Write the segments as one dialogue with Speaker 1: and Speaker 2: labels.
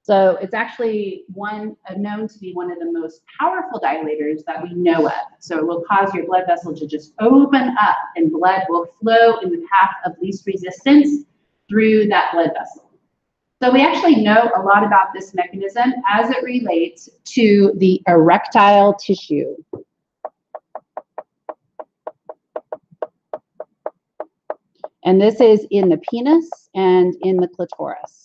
Speaker 1: So it's actually known to be one of the most powerful dilators that we know of. So it will cause your blood vessel to just open up and blood will flow in the path of least resistance through that blood vessel. So we actually know a lot about this mechanism as it relates to the erectile tissue. And this is in the penis and in the clitoris.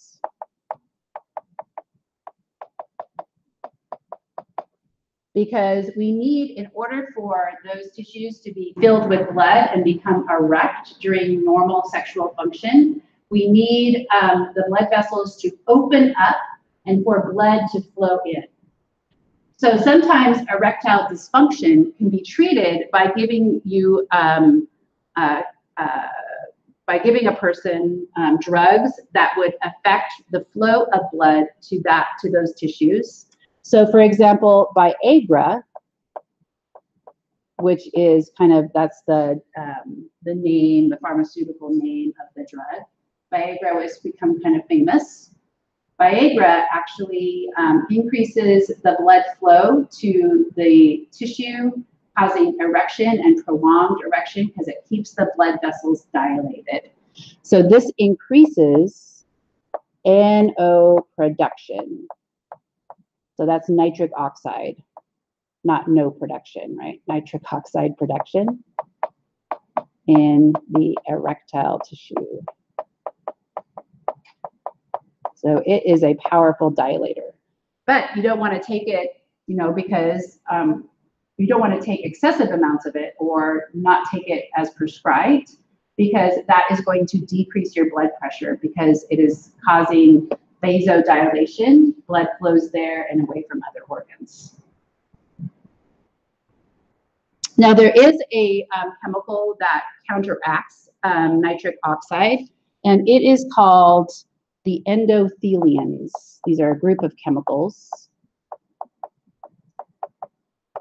Speaker 1: Because we need, in order for those tissues to be filled with blood and become erect during normal sexual function, we need the blood vessels to open up and for blood to flow in. So sometimes erectile dysfunction can be treated by giving you by giving a person drugs that would affect the flow of blood to those tissues. So, for example, Viagra, which is that's the name, the pharmaceutical name of the drug. Viagra has become kind of famous. Viagra actually increases the blood flow to the tissue, causing erection and prolonged erection because it keeps the blood vessels dilated. So this increases NO production. So that's nitric oxide, not no production, right? Nitric oxide production in the erectile tissue. So it is a powerful dilator. But you don't want to take it, because you don't want to take excessive amounts of it or not take it as prescribed, because that is going to decrease your blood pressure because it is causing vasodilation. Blood flows there and away from other organs. Now, there is a chemical that counteracts nitric oxide, and it is called the endotheliums. These are a group of chemicals.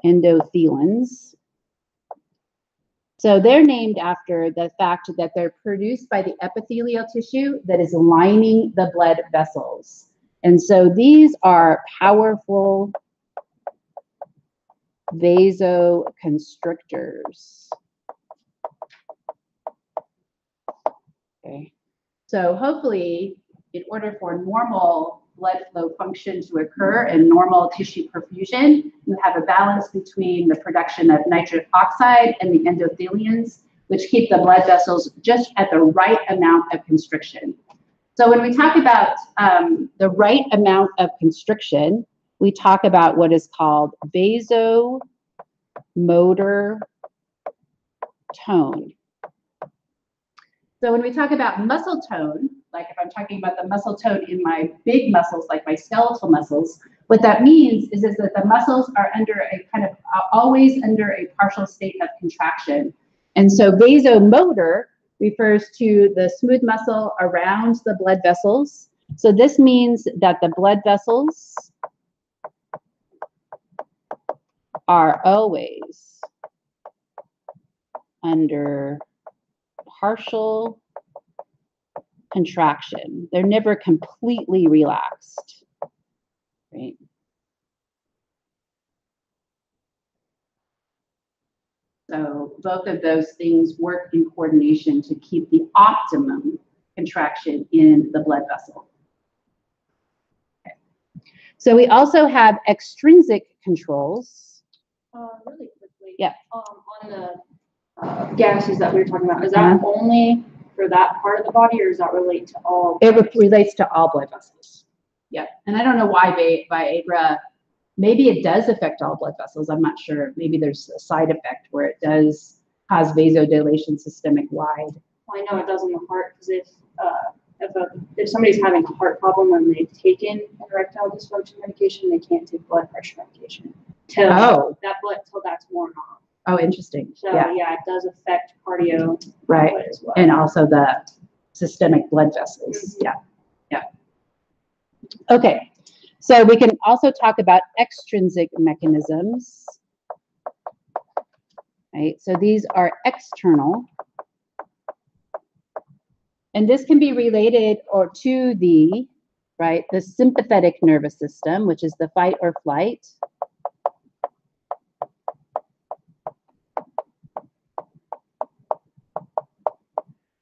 Speaker 1: Endothelins. So they're named after the fact that they're produced by the epithelial tissue that is lining the blood vessels. And so these are powerful vasoconstrictors. Okay. So hopefully, in order for normal blood flow function to occur and normal tissue perfusion, you have a balance between the production of nitric oxide and the endotheliums, which keep the blood vessels just at the right amount of constriction. So when we talk about the right amount of constriction, we talk about what is called vasomotor tone. So when we talk about muscle tone, like if I'm talking about the muscle tone in my big muscles, like my skeletal muscles, what that means is that the muscles are under a always under a partial state of contraction. And so vasomotor refers to the smooth muscle around the blood vessels. So this means that the blood vessels are always under partial contraction. They're never completely relaxed, right? So both of those things work in coordination to keep the optimum contraction in the blood vessel. Okay. So we also have extrinsic controls.
Speaker 2: Really quickly,
Speaker 1: yeah.
Speaker 2: On the gases that we were talking about, is that only for that part of the body, or does that relate to all?
Speaker 1: It relates to all blood vessels. Yeah, and I don't know why Viagra, maybe it does affect all blood vessels. I'm not sure. Maybe there's a side effect where it does cause vasodilation systemic wide.
Speaker 2: Well, I know it does in the heart, because if somebody's having a heart problem and they've taken an erectile dysfunction medication, they can't take blood pressure medication till that's worn off.
Speaker 1: Oh, interesting.
Speaker 2: So yeah, it does affect cardio
Speaker 1: right
Speaker 2: as well.
Speaker 1: And also the systemic blood vessels.
Speaker 2: Mm-hmm.
Speaker 1: Yeah. Okay, so we can also talk about extrinsic mechanisms. Right, so these are external, and this can be related to the right? The sympathetic nervous system, which is the fight or flight.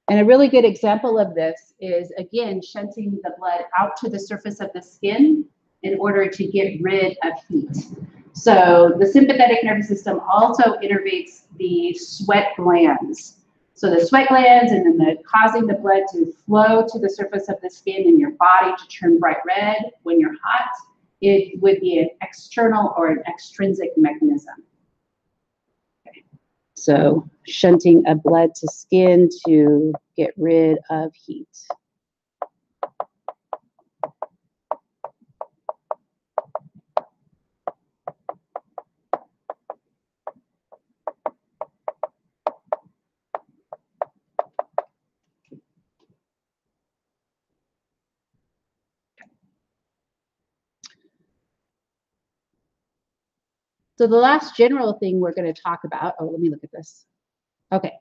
Speaker 1: And a really good example of this is, again, shunting the blood out to the surface of the skin in order to get rid of heat. So the sympathetic nervous system also innervates the sweat glands. So the sweat glands and then causing the blood to flow to the surface of the skin in your body to turn bright red when you're hot, it would be an external or an extrinsic mechanism. So shunting of blood to skin to get rid of heat. So the last general thing we're going to talk about, oh, let me look at this. Okay,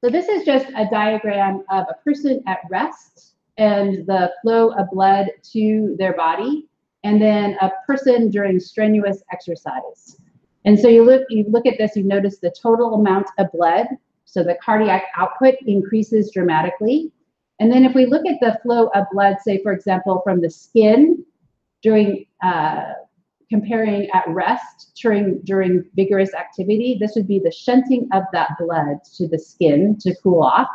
Speaker 1: so this is just a diagram of a person at rest and the flow of blood to their body, and then a person during strenuous exercise. And so you look at this, you notice the total amount of blood. So the cardiac output increases dramatically. And then if we look at the flow of blood, say, for example, from the skin during comparing at rest during vigorous activity, this would be the shunting of that blood to the skin to cool off.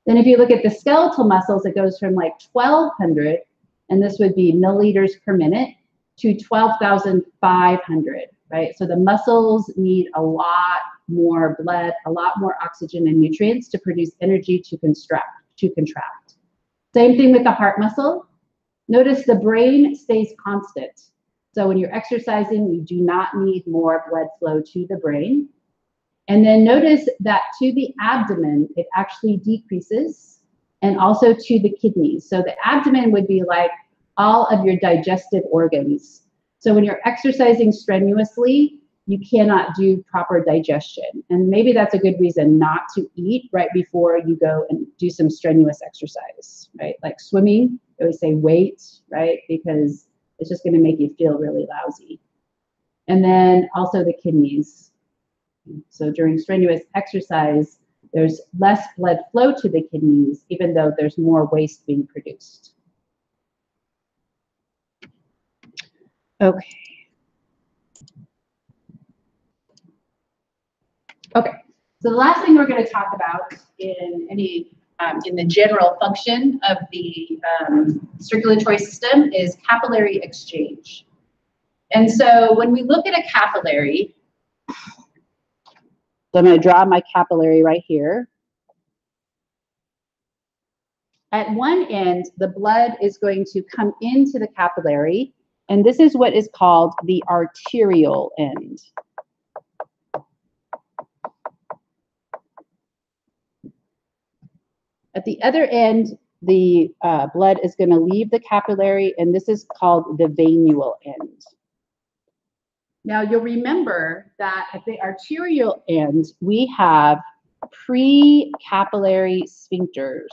Speaker 1: Then if you look at the skeletal muscles, it goes from like 1,200, and this would be milliliters per minute, to 12,500, right? So the muscles need a lot more blood, a lot more oxygen and nutrients to produce energy to contract. Same thing with the heart muscle. Notice the brain stays constant. So when you're exercising, you do not need more blood flow to the brain. And then notice that to the abdomen, it actually decreases, and also to the kidneys. So the abdomen would be like all of your digestive organs. So when you're exercising strenuously, you cannot do proper digestion. And maybe that's a good reason not to eat right before you go and do some strenuous exercise, right? Like swimming, they always say wait, right? Because it's just going to make you feel really lousy. And then also the kidneys. So during strenuous exercise, there's less blood flow to the kidneys, even though there's more waste being produced. Okay. Okay. So the last thing we're going to talk about in the general function of the circulatory system is capillary exchange. And so when we look at a capillary, so I'm going to draw my capillary right here. At one end, the blood is going to come into the capillary, and this is what is called the arterial end. At the other end, the blood is going to leave the capillary, and this is called the venule end. Now, you'll remember that at the arterial end, we have pre-capillary sphincters.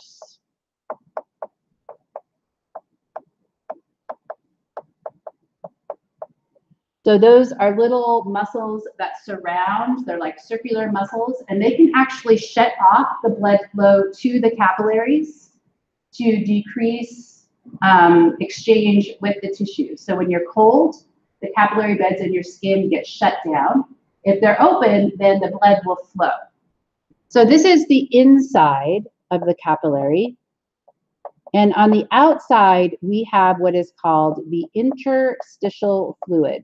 Speaker 1: So those are little muscles that surround, they're like circular muscles, and they can actually shut off the blood flow to the capillaries to decrease exchange with the tissue. So when you're cold, the capillary beds in your skin get shut down. If they're open, then the blood will flow. So this is the inside of the capillary. And on the outside, we have what is called the interstitial fluid.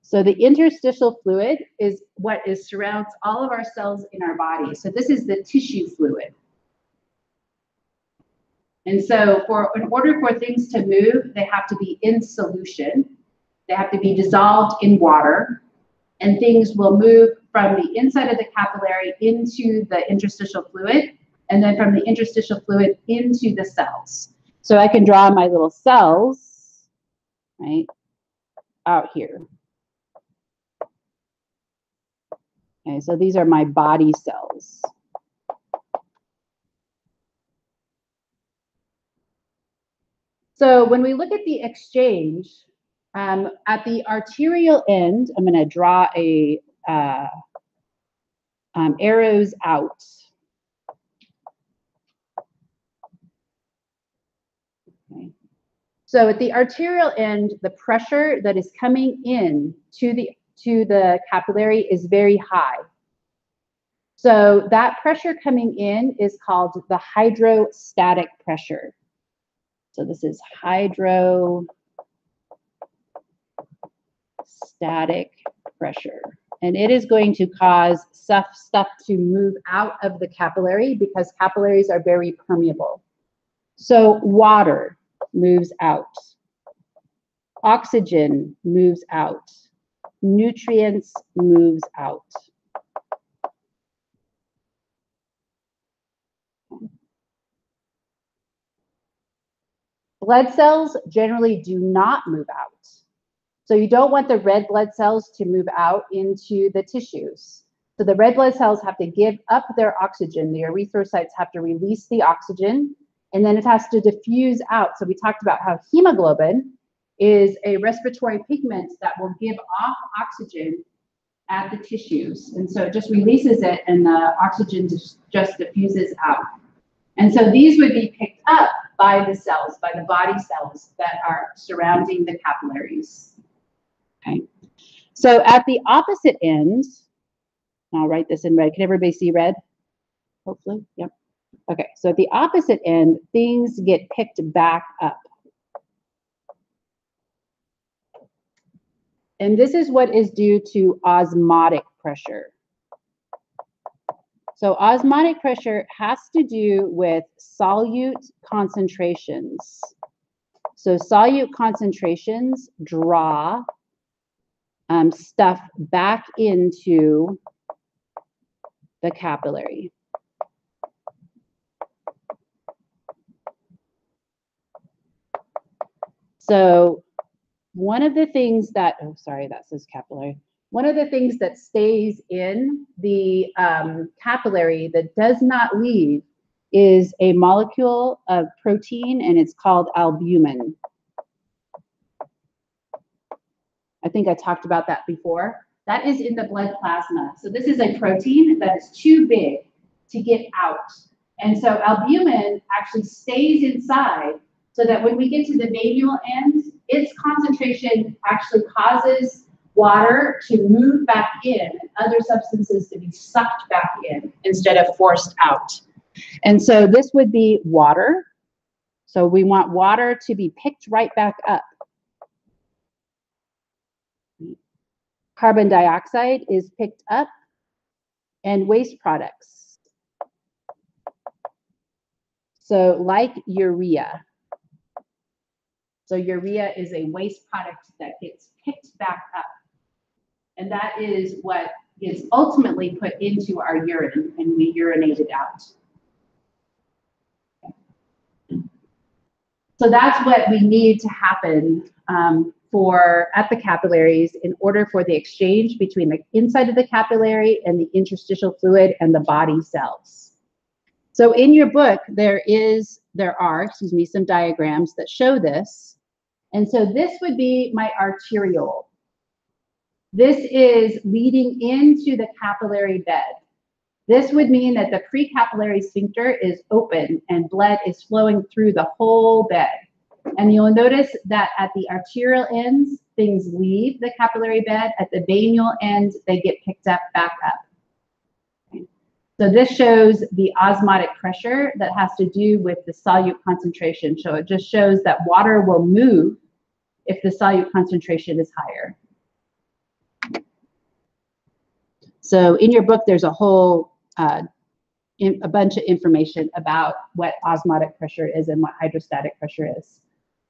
Speaker 1: So the interstitial fluid is what surrounds all of our cells in our body. So this is the tissue fluid. And so in order for things to move, they have to be in solution. They have to be dissolved in water. And things will move from the inside of the capillary into the interstitial fluid, and then from the interstitial fluid into the cells. So I can draw my little cells, right, out here. Okay, so these are my body cells. So when we look at the exchange, at the arterial end, I'm going to draw a arrows out. Okay. So at the arterial end, the pressure that is coming in to the capillary is very high. So that pressure coming in is called the hydrostatic pressure. So this is hydrostatic pressure. And it is going to cause stuff to move out of the capillary because capillaries are very permeable. So water moves out. Oxygen moves out. Nutrients moves out. Blood cells generally do not move out. So you don't want the red blood cells to move out into the tissues. So the red blood cells have to give up their oxygen. The erythrocytes have to release the oxygen, and then it has to diffuse out. So we talked about how hemoglobin is a respiratory pigment that will give off oxygen at the tissues. And so it just releases it, and the oxygen just diffuses out. And so these would be picked up by the cells, by the body cells that are surrounding the capillaries. Okay. So at the opposite end, I'll write this in red. Can everybody see red? Hopefully, yep. Okay, so at the opposite end, things get picked back up. And this is what is due to osmotic pressure. So osmotic pressure has to do with solute concentrations. So solute concentrations draw stuff back into the capillary. So one of the things that, oh, sorry, that says capillary. One of the things that stays in the capillary that does not leave is a molecule of protein, and it's called albumin. I think I talked about that before. That is in the blood plasma. So this is a protein that is too big to get out. And so albumin actually stays inside so that when we get to the venial end, its concentration actually causes water to move back in and other substances to be sucked back in instead of forced out. And so this would be water. So we want water to be picked right back up. Carbon dioxide is picked up, and waste products. So like urea. So urea is a waste product that gets picked back up. And that is what is ultimately put into our urine, and we urinate it out. So that's what we need to happen at the capillaries in order for the exchange between the inside of the capillary and the interstitial fluid and the body cells. So in your book, there are some diagrams that show this. And so this would be my arteriole. This is leading into the capillary bed. This would mean that the precapillary sphincter is open and blood is flowing through the whole bed. And you'll notice that at the arterial ends, things leave the capillary bed. At the venial end, they get picked up back up. Okay. So this shows the osmotic pressure that has to do with the solute concentration. So it just shows that water will move if the solute concentration is higher. So in your book, there's a whole a bunch of information about what osmotic pressure is and what hydrostatic pressure is.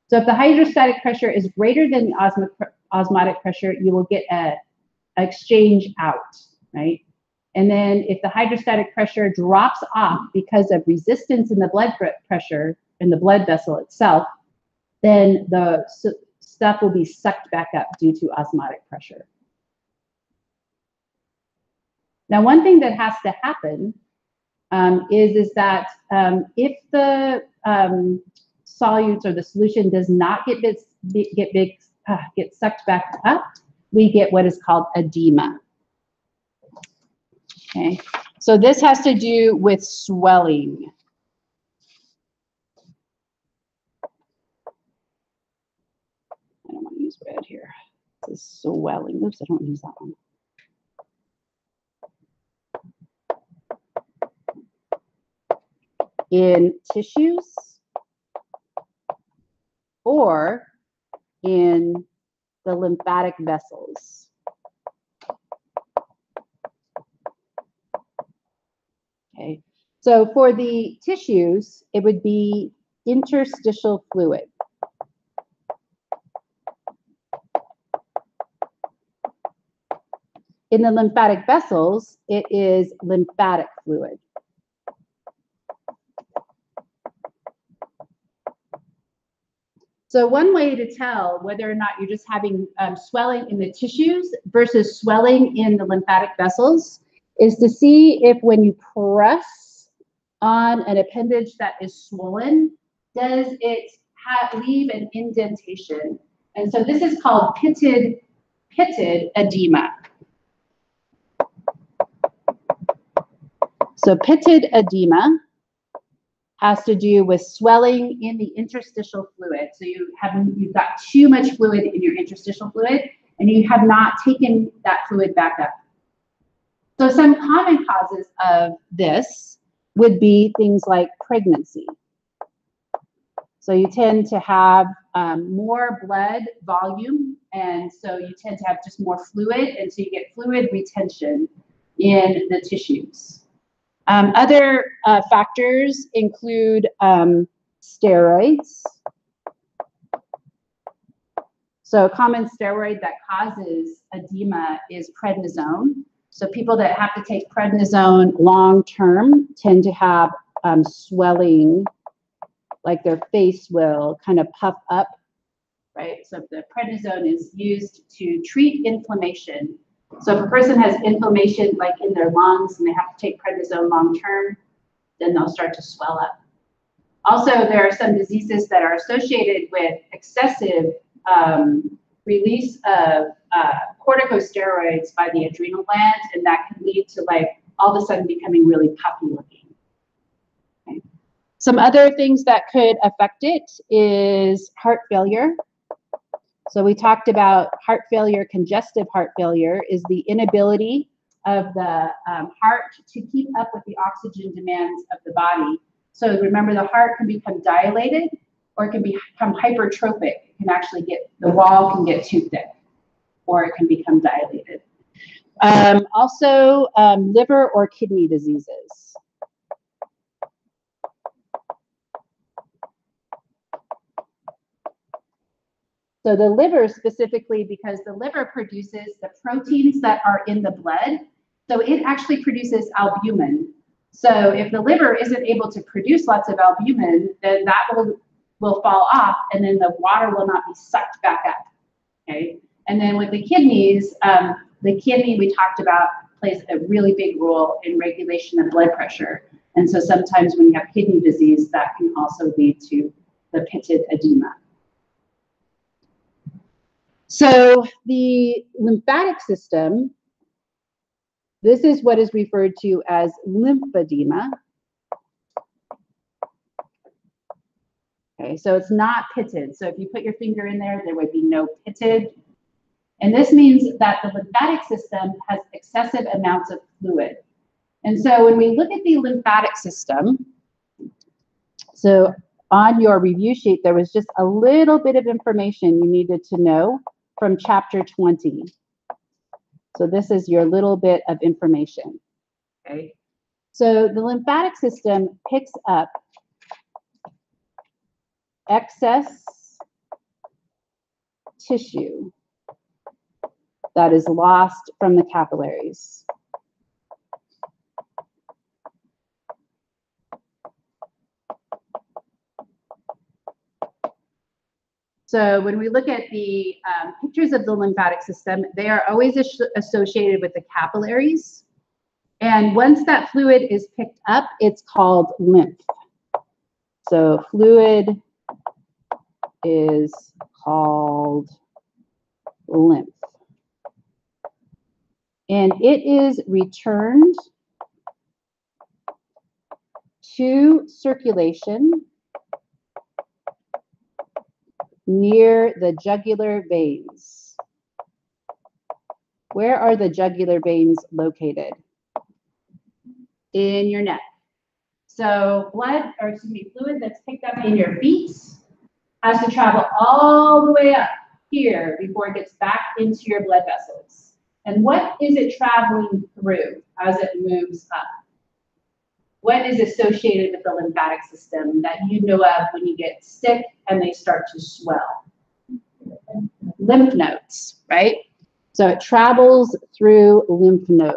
Speaker 1: So if the hydrostatic pressure is greater than the osmotic pressure, you will get an exchange out, right? And then if the hydrostatic pressure drops off because of resistance in the blood pressure in the blood vessel itself, then the stuff will be sucked back up due to osmotic pressure. Now, one thing that has to happen is that if the solutes or the solution does not get sucked back up, we get what is called edema. Okay, so this has to do with swelling. I don't want to use red here. This is swelling. Oops, I don't use that one. In tissues or in the lymphatic vessels. Okay, so for the tissues, it would be interstitial fluid. In the lymphatic vessels, it is lymphatic fluid. So one way to tell whether or not you're just having swelling in the tissues versus swelling in the lymphatic vessels is to see if when you press on an appendage that is swollen, does it leave an indentation? And so this is called pitted edema. So pitted edema has to do with swelling in the interstitial fluid. So you've got too much fluid in your interstitial fluid, and you have not taken that fluid back up. So some common causes of this would be things like pregnancy. So you tend to have more blood volume, and so you tend to have just more fluid, and so you get fluid retention in the tissues. Other factors include steroids. So a common steroid that causes edema is prednisone. So people that have to take prednisone long term tend to have swelling, like their face will kind of puff up, right? So the prednisone is used to treat inflammation. So if a person has inflammation like in their lungs and they have to take prednisone long term, then they'll start to swell up. Also, there are some diseases that are associated with excessive release of corticosteroids by the adrenal gland, and that can lead to like all of a sudden becoming really puffy looking. Okay. Some other things that could affect it is heart failure. So we talked about heart failure. Congestive heart failure is the inability of the heart to keep up with the oxygen demands of the body. So remember, the heart can become dilated or it can become hypertrophic. It can actually the wall can get too thick, or it can become dilated. Also, liver or kidney diseases. So the liver specifically, because the liver produces the proteins that are in the blood, so it actually produces albumin. So if the liver isn't able to produce lots of albumin, then that will fall off, and then the water will not be sucked back up. Okay, and then with the kidneys, the kidney we talked about plays a really big role in regulation of blood pressure, and so sometimes when you have kidney disease, that can also lead to the pitted edema. So the lymphatic system, this is what is referred to as lymphedema. Okay, so it's not pitted. So if you put your finger in there, there would be no pitted. And this means that the lymphatic system has excessive amounts of fluid. And so when we look at the lymphatic system, so on your review sheet, there was just a little bit of information you needed to know from chapter 20. So this is your little bit of information, okay? So the lymphatic system picks up excess tissue that is lost from the capillaries. So when we look at the pictures of the lymphatic system, they are always associated with the capillaries. And once that fluid is picked up, it's called lymph. So fluid is called lymph. And it is returned to circulation near the jugular veins. Where are the jugular veins located? In your neck. So fluid that's picked up in your feet has to travel all the way up here before it gets back into your blood vessels. And what is it traveling through as it moves up? What is associated with the lymphatic system that you know of when you get sick and they start to swell? Lymph nodes, right? So it travels through lymph nodes.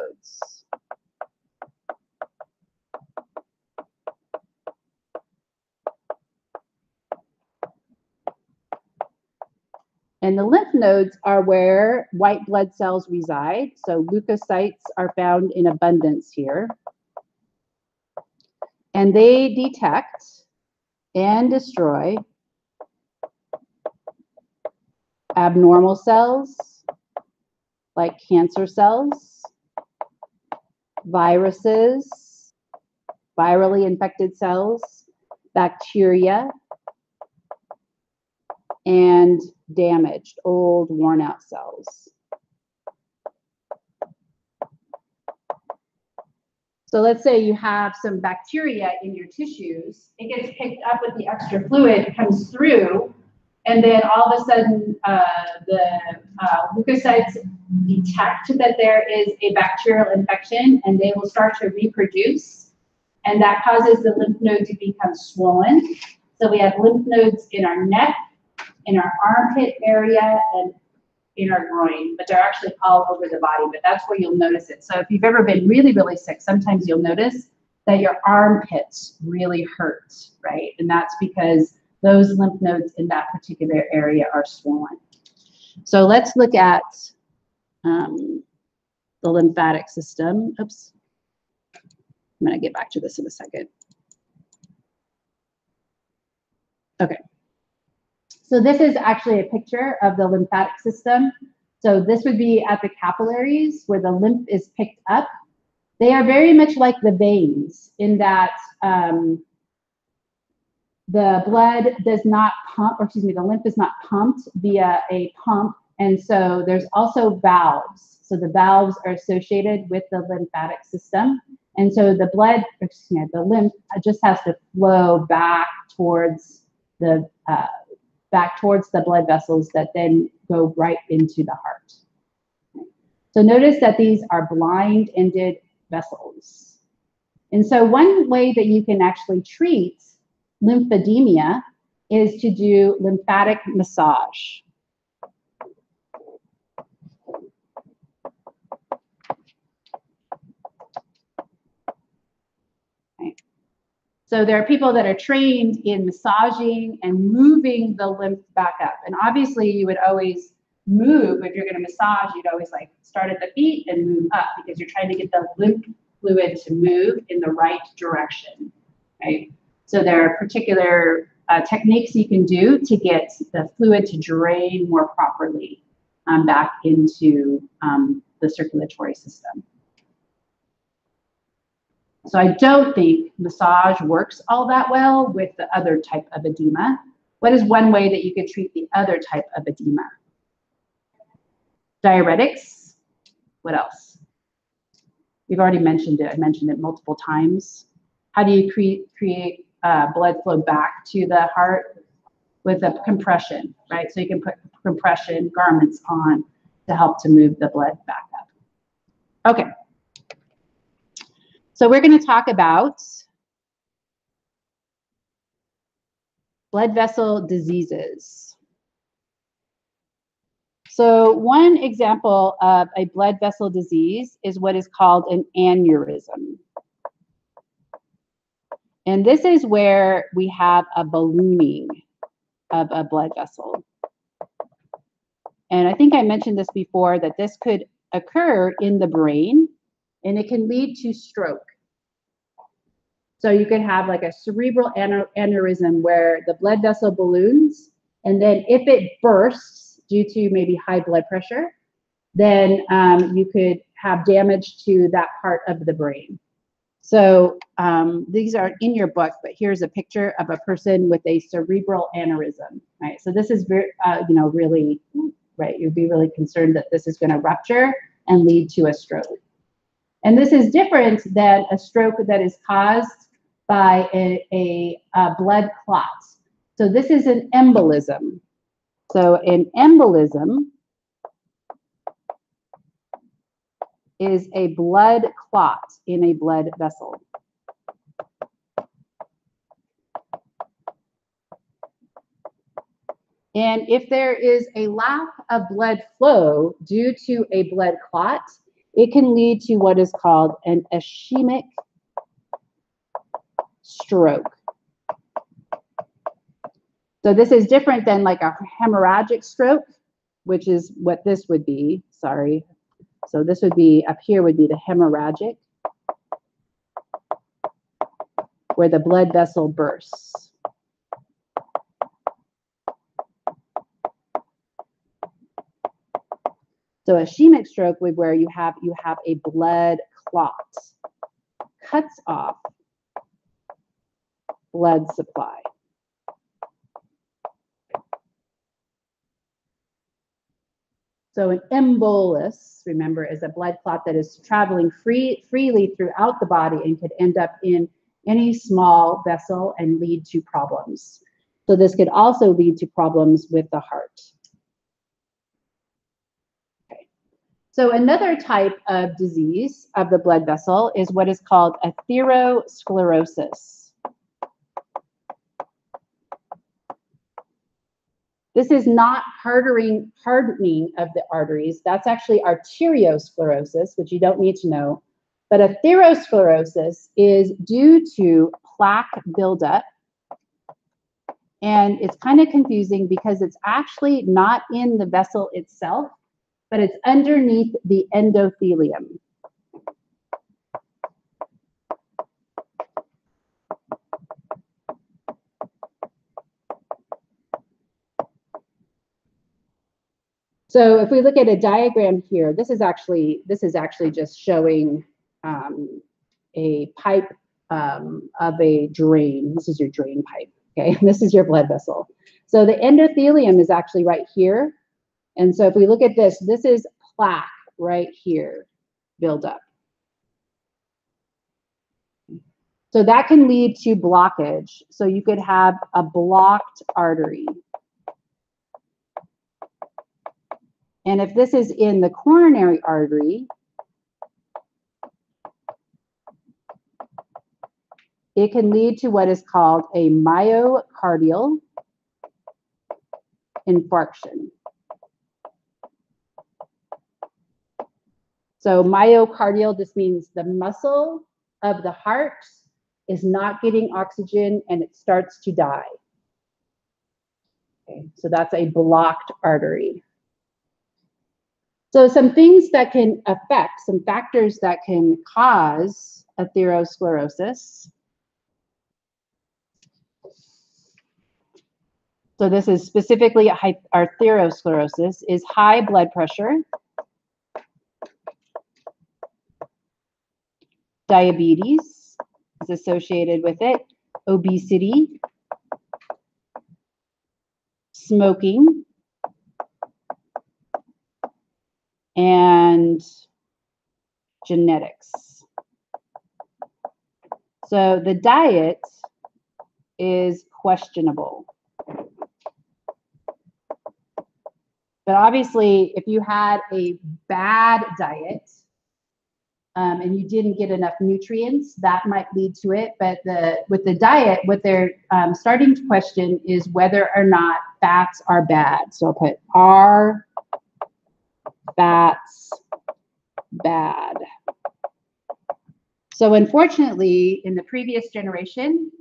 Speaker 1: And the lymph nodes are where white blood cells reside. So leukocytes are found in abundance here. And they detect and destroy abnormal cells like cancer cells, viruses, virally infected cells, bacteria, and damaged, old, worn out cells. So let's say you have some bacteria in your tissues, it gets picked up with the extra fluid, comes through, and then all of a sudden the leukocytes detect that there is a bacterial infection and they will start to reproduce, and that causes the lymph node to become swollen. So we have lymph nodes in our neck, in our armpit area, and in our groin, but they're actually all over the body, but that's where you'll notice it. So if you've ever been really, really sick, sometimes you'll notice that your armpits really hurt, right? And that's because those lymph nodes in that particular area are swollen. So let's look at the lymphatic system. Oops. I'm going to get back to this in a second. Okay. So this is actually a picture of the lymphatic system. So this would be at the capillaries where the lymph is picked up. They are very much like the veins in that the blood does not pump, or excuse me, the lymph is not pumped via a pump. And so there's also valves. So the valves are associated with the lymphatic system. And so the blood, excuse me, the lymph just has to flow back towards the blood vessels that then go right into the heart. So notice that these are blind-ended vessels. And so one way that you can actually treat lymphedema is to do lymphatic massage. Okay. So there are people that are trained in massaging and moving the lymph back up. And obviously you would always move, if you're going to massage, you'd always like start at the feet and move up because you're trying to get the lymph fluid to move in the right direction, right? So there are particular techniques you can do to get the fluid to drain more properly back into the circulatory system. So I don't think massage works all that well with the other type of edema. What is one way that you could treat the other type of edema? Diuretics. What else? We've already mentioned it. I mentioned it multiple times. How do you create blood flow back to the heart? With a compression, right? So you can put compression garments on to help to move the blood back up. Okay. So we're going to talk about blood vessel diseases. So one example of a blood vessel disease is what is called an aneurysm. And this is where we have a ballooning of a blood vessel. And I think I mentioned this before, that this could occur in the brain and it can lead to stroke. So you could have like a cerebral aneurysm where the blood vessel balloons And then if it bursts due to maybe high blood pressure, then you could have damage to that part of the brain. So these aren't in your book, but here's a picture of a person with a cerebral aneurysm, right? So this is very, you know, really, right? You'd be really concerned that this is going to rupture and lead to a stroke. And this is different than a stroke that is caused by a blood clot. So this is an embolism. So an embolism is a blood clot in a blood vessel. And if there is a lack of blood flow due to a blood clot, it can lead to what is called an ischemic stroke. So this is different than like a hemorrhagic stroke, which is what this would be, sorry. So this would be, up here would be the hemorrhagic, where the blood vessel bursts. So ischemic stroke would where you have a blood clot, cuts off blood supply. So an embolus, remember, is a blood clot that is traveling freely throughout the body and could end up in any small vessel and lead to problems. So this could also lead to problems with the heart. Okay. So another type of disease of the blood vessel is what is called atherosclerosis. This is not hardening of the arteries. That's actually arteriosclerosis, which you don't need to know. But atherosclerosis is due to plaque buildup. And it's kind of confusing because it's actually not in the vessel itself, but it's underneath the endothelium. So if we look at a diagram here, this is actually just showing a pipe of a drain. This is your drain pipe, okay? This is your blood vessel. So the endothelium is actually right here. And so if we look at this, this is plaque right here, build up. So that can lead to blockage. So you could have a blocked artery. And if this is in the coronary artery, it can lead to what is called a myocardial infarction. So myocardial just means the muscle of the heart is not getting oxygen and it starts to die. Okay, so that's a blocked artery. So some things that can affect, some factors that can cause atherosclerosis. So this is specifically atherosclerosis, is high blood pressure, diabetes is associated with it, obesity, smoking, and genetics. So the diet is questionable. But obviously, if you had a bad diet and you didn't get enough nutrients, that might lead to it. But with the diet, what they're starting to question is whether or not fats are bad. So I'll put are fats bad. So unfortunately, in the previous generation,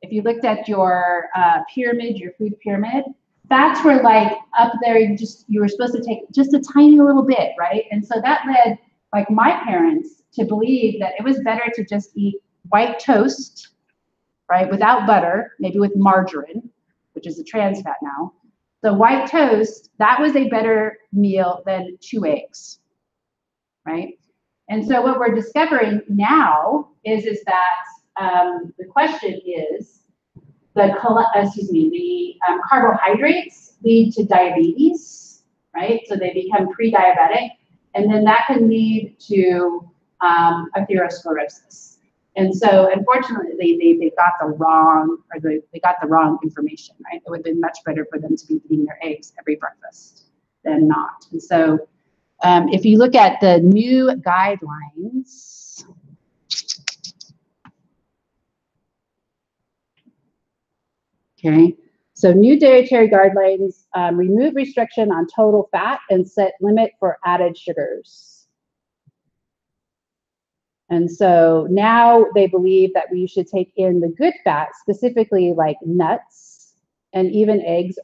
Speaker 1: if you looked at your pyramid, your food pyramid, fats were like up there, you were supposed to take just a tiny little bit, right? And so that led like my parents to believe that it was better to just eat white toast, right, without butter, maybe with margarine, which is a trans fat now, So white toast, that was a better meal than 2 eggs, right? And so what we're discovering now is that the question is, the carbohydrates lead to diabetes, right? So they become pre-diabetic, and then that can lead to atherosclerosis. And so, unfortunately, they got the wrong, or they got the wrong information, right? It would have been much better for them to be eating their eggs every breakfast than not. And so, if you look at the new guidelines, okay, so new dietary guidelines remove restriction on total fat and set limit for added sugars. And so now they believe that we should take in the good fat, specifically like nuts, and even eggs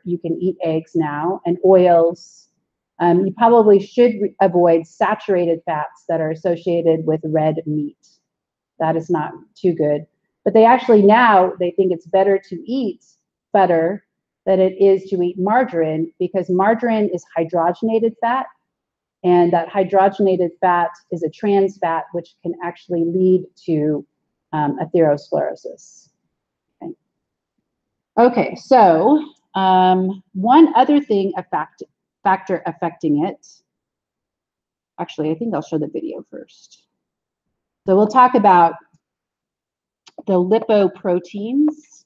Speaker 1: you can eat eggs now, and oils. You probably should avoid saturated fats that are associated with red meat. That is not too good. But they actually now, they think it's better to eat butter than it is to eat margarine, because margarine is hydrogenated fat. And that hydrogenated fat is a trans fat, which can actually lead to atherosclerosis. Okay, so one other thing, factor affecting it. Actually, I think I'll show the video first. So we'll talk about the lipoproteins,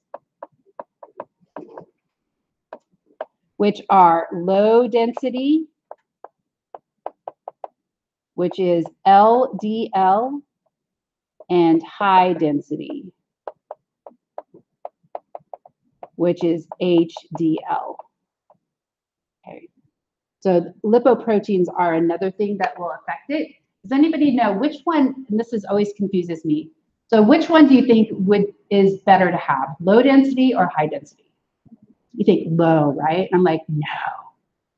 Speaker 1: which are low density, which is LDL, and high density, which is HDL. Okay. So lipoproteins are another thing that will affect it. Does anybody know which one, and this always confuses me, so which one do you think is better to have, low density or high density? You think low, right? I'm like, no.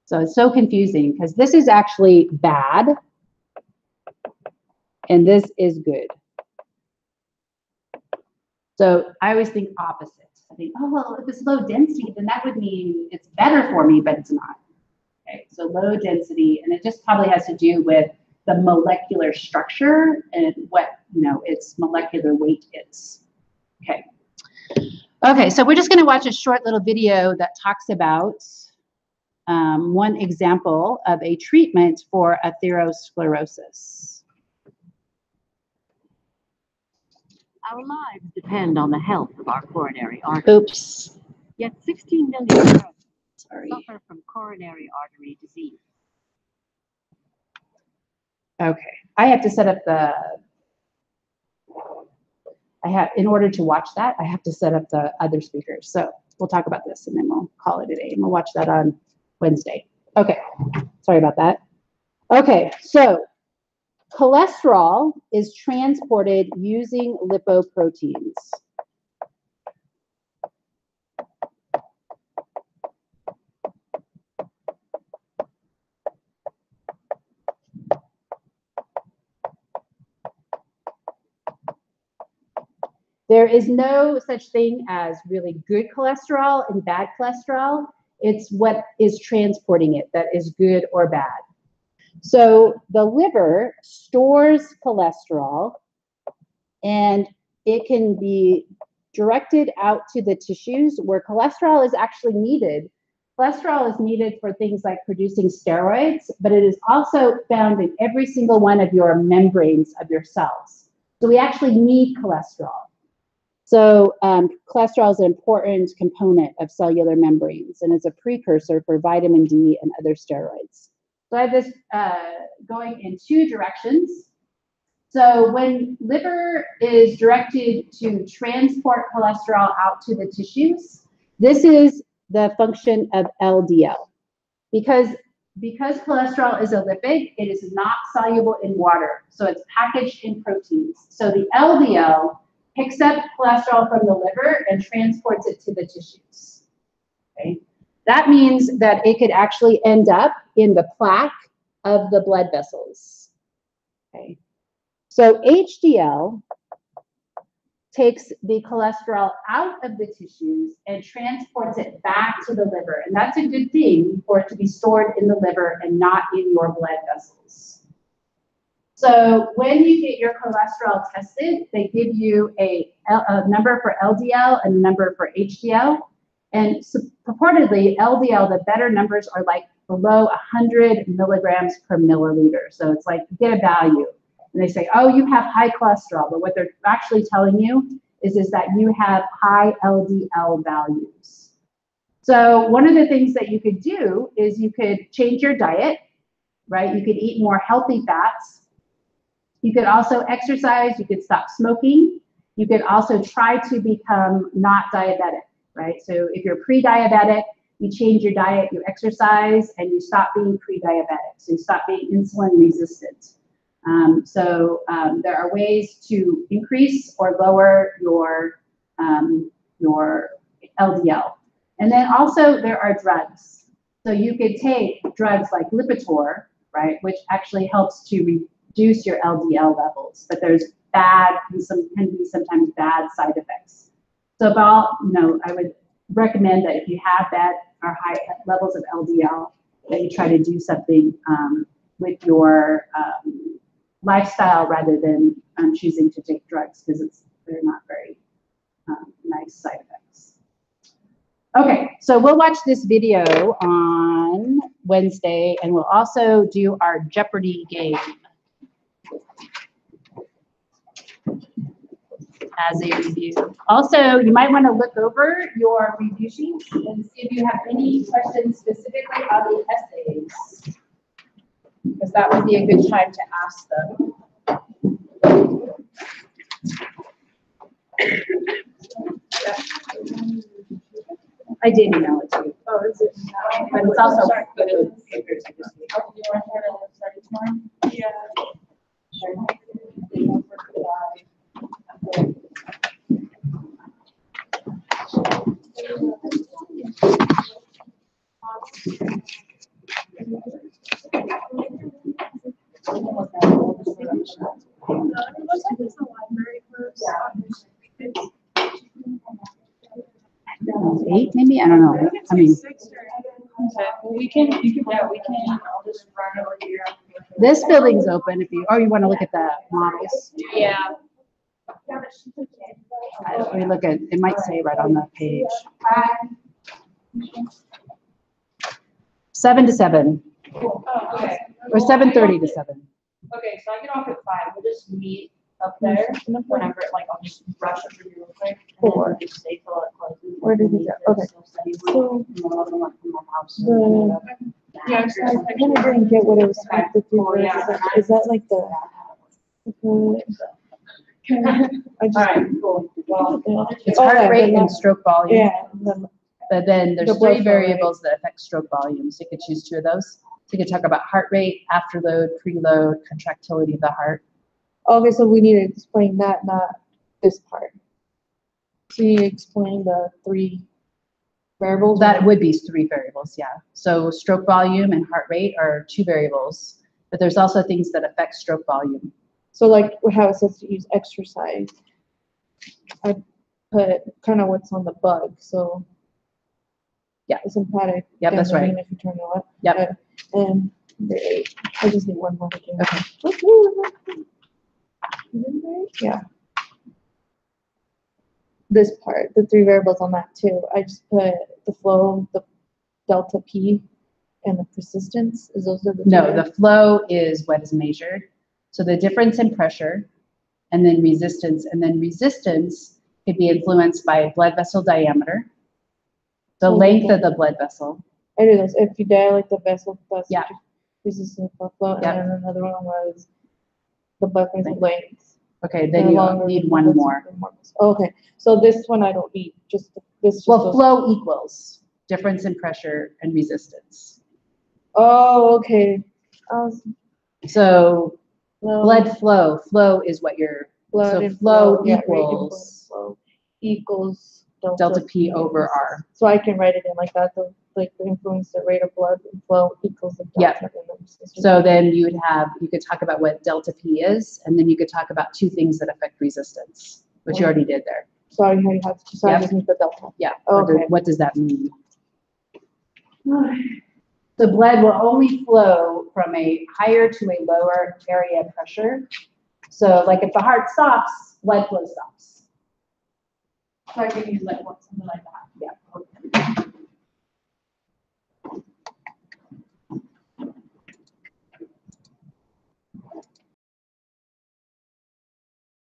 Speaker 1: So it's so confusing, because this is actually bad, and this is good. So I always think opposite. I think, oh, well, if it's low density, then that would mean it's better for me, but it's not. Okay, so low density, and it just probably has to do with the molecular structure and what, its molecular weight is. Okay. Okay, so we're just going to watch a short little video that talks about one example of a treatment for atherosclerosis.
Speaker 3: Our lives depend on the health of our coronary arteries.
Speaker 1: Oops.
Speaker 3: Yet 16 million Americans
Speaker 1: Sorry.
Speaker 3: suffer from coronary artery disease.
Speaker 1: Okay, I have to set up in order to watch that, I have to set up the other speakers. So we'll talk about this and then we'll call it a day, and we'll watch that on Wednesday. Okay, sorry about that. Okay, so cholesterol is transported using lipoproteins. There is no such thing as really good cholesterol and bad cholesterol. It's what is transporting it that is good or bad. So the liver stores cholesterol, and it can be directed out to the tissues where cholesterol is actually needed. Cholesterol is needed for things like producing steroids, but it is also found in every single one of your membranes of your cells. So we actually need cholesterol. So cholesterol is an important component of cellular membranes, and is a precursor for vitamin D and other steroids. So I have this going in two directions. So when liver is directed to transport cholesterol out to the tissues, this is the function of LDL. Because cholesterol is a lipid, it is not soluble in water. So it's packaged in proteins. So the LDL picks up cholesterol from the liver and transports it to the tissues. Okay? That means that it could actually end up in the plaque of the blood vessels. Okay? So HDL takes the cholesterol out of the tissues and transports it back to the liver. And that's a good thing for it to be stored in the liver and not in your blood vessels. So when you get your cholesterol tested, they give you a number for LDL and a number for HDL. And so purportedly, LDL, the better numbers are like below 100 milligrams per milliliter. So it's like you get a value. And they say, oh, you have high cholesterol. But what they're actually telling you is that you have high LDL values. So one of the things that you could do is you could change your diet, right? You could eat more healthy fats. You could also exercise. You could stop smoking. You could also try to become not diabetic, right? So if you're pre-diabetic, you change your diet, you exercise, and you stop being pre-diabetic. So you stop being insulin resistant. There are ways to increase or lower your LDL. And then also there are drugs. So you could take drugs like Lipitor, right, which actually helps to reduce your LDL levels, but there's bad and can be sometimes bad side effects. So I would recommend that if you have that or high levels of LDL, that you try to do something with your lifestyle rather than choosing to take drugs, because they're not very nice side effects. Okay, so we'll watch this video on Wednesday, and we'll also do our Jeopardy game as a review. Also, you might want to look over your review sheets and see if you have any questions specifically on the essays, because that would be a good time to ask them. I did email it to you.
Speaker 2: Oh, is it?
Speaker 1: But it's also
Speaker 2: Do you want
Speaker 1: papers I just need.
Speaker 2: to start it tomorrow? Yeah.
Speaker 1: Eight, maybe? I don't know. I mean,
Speaker 2: We can, I'll just run over here.
Speaker 1: this building's open if you, you want to look at the models.
Speaker 2: Yeah.
Speaker 1: Let me look at, it might say right on the page. 7 to 7,
Speaker 2: Oh, okay.
Speaker 1: or 7:30 to 7.
Speaker 2: Okay, so I get off at 5. We'll just meet up there whenever, like, I'll just rush over here real quick. And then just stay till it closes.
Speaker 4: Where did it go? Okay. So
Speaker 2: Yeah,
Speaker 4: I kind of didn't get what it was supposed to do. Is that like the? I just.
Speaker 2: All right, cool. Well,
Speaker 1: It's heart rate and stroke volume.
Speaker 4: Yeah.
Speaker 1: But then there's
Speaker 4: The
Speaker 1: three
Speaker 4: blood flow rate.
Speaker 1: variables that affect stroke volume. So you could choose 2 of those. So you could talk about heart rate, afterload, preload, contractility of the heart.
Speaker 4: Okay, so we need to explain that, not this part. So you explain the 3 variables?
Speaker 1: That would be 3 variables, yeah. So stroke volume and heart rate are 2 variables, but there's also things that affect stroke volume.
Speaker 4: So like how it says to use exercise, I put kind of what's on the bug, so.
Speaker 1: Yeah.
Speaker 4: Sympathetic.
Speaker 1: Yep, that's right.
Speaker 4: If you turn it up.
Speaker 1: Yep.
Speaker 4: And the 8. I just need one more to do.
Speaker 1: Okay.
Speaker 4: Yeah. This part, the 3 variables on that too. I just put the flow, the delta P, and the persistence. Is those are the
Speaker 1: No,
Speaker 4: 2?
Speaker 1: the flow is what is measured. So the difference in pressure, and then resistance. And then resistance could be influenced by blood vessel diameter, the length of the blood vessel.
Speaker 4: I do this. If you dilate the vessel, that's
Speaker 1: Yeah.
Speaker 4: resistance of flow. And
Speaker 1: Yeah.
Speaker 4: then another one was the blood vessel length.
Speaker 1: Okay, then you need one more.
Speaker 4: Okay, so this one I don't need. Just this. Just
Speaker 1: Well,
Speaker 4: goes-
Speaker 1: flow equals difference in pressure and resistance.
Speaker 4: Oh, okay.
Speaker 1: So
Speaker 4: Flow,
Speaker 1: blood flow is what your, so
Speaker 4: and
Speaker 1: flow
Speaker 4: yeah, rate and blood
Speaker 1: equals
Speaker 4: flow equals
Speaker 1: delta P over R.
Speaker 4: So I can write it in like that. Like the influence the rate of blood and flow equals the delta.
Speaker 1: Yeah.
Speaker 4: and the resistance.
Speaker 1: So then you could talk about what delta P is, and then you could talk about 2 things that affect resistance, But you already did there.
Speaker 4: So I already have, so I
Speaker 1: Yep.
Speaker 4: just need the delta.
Speaker 1: Yeah.
Speaker 4: Okay.
Speaker 1: What does that mean? The blood will only flow from a higher to a lower area pressure. So like if the heart stops, blood flow stops.
Speaker 2: So I can use like what, something like that.
Speaker 1: Yeah.